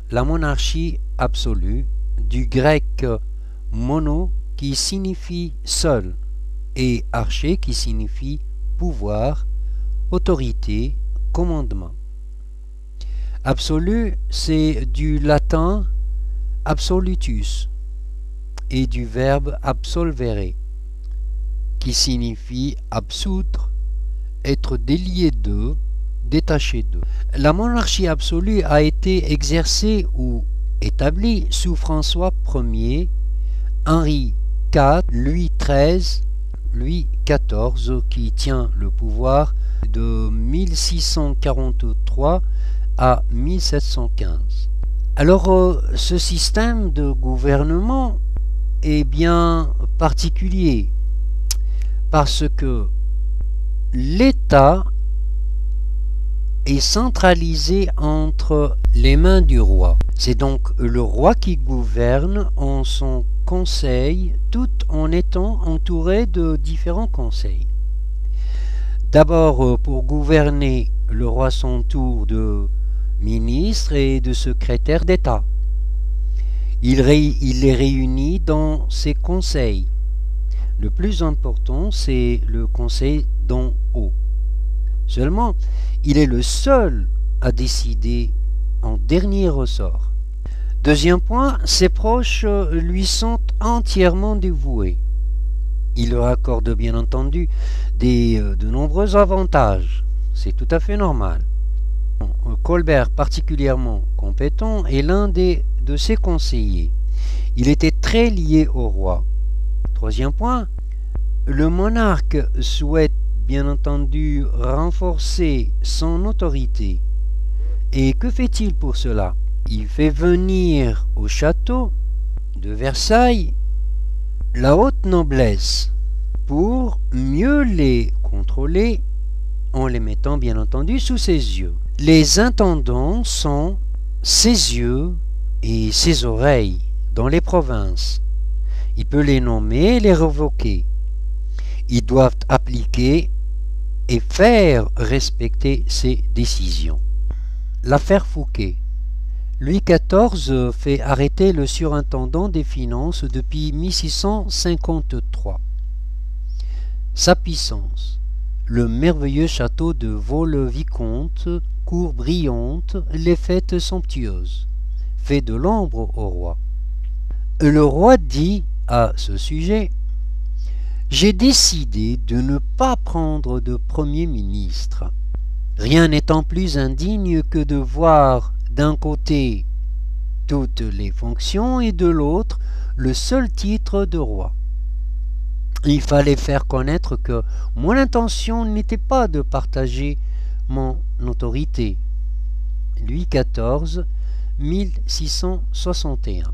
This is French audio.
la monarchie absolue, du grec mono qui signifie seul et arché qui signifie pouvoir, autorité, commandement. Absolu, c'est du latin absolutus et du verbe absolvere qui signifie absoudre, être délié d'eux, détaché d'eux. La monarchie absolue a été exercée ou établie sous François Ier, Henri IV, Louis XIII, Louis XIV qui tient le pouvoir de 1643 à 1715. Alors ce système de gouvernement est bien particulier parce que l'État est centralisé entre les mains du roi. C'est donc le roi qui gouverne en son conseil tout en étant entouré de différents conseils. D'abord, pour gouverner, le roi s'entoure de ministres et de secrétaires d'État. Il les réunit dans ses conseils. Le plus important, c'est le conseil d'en haut. Seulement, il est le seul à décider en dernier ressort. Deuxième point, ses proches lui sont entièrement dévoués. Il leur accorde bien entendu de nombreux avantages. C'est tout à fait normal. Colbert, particulièrement compétent, est l'un de ses conseillers. Il était très lié au roi. Troisième point, le monarque souhaite bien entendu renforcer son autorité. Et que fait-il pour cela? Il fait venir au château de Versailles la haute noblesse pour mieux les contrôler en les mettant bien entendu sous ses yeux. Les intendants sont ses yeux et ses oreilles dans les provinces. Il peut les nommer et les révoquer. Ils doivent appliquer et faire respecter ses décisions. L'affaire Fouquet. Louis XIV fait arrêter le surintendant des finances depuis 1653. Sa puissance. Le merveilleux château de Vaux-le-Vicomte, cour brillante, les fêtes somptueuses, fait de l'ombre au roi. Le roi dit à ce sujet: j'ai décidé de ne pas prendre de Premier ministre, rien n'étant plus indigne que de voir d'un côté toutes les fonctions et de l'autre le seul titre de roi. Il fallait faire connaître que mon intention n'était pas de partager mon autorité. Louis XIV, 1661.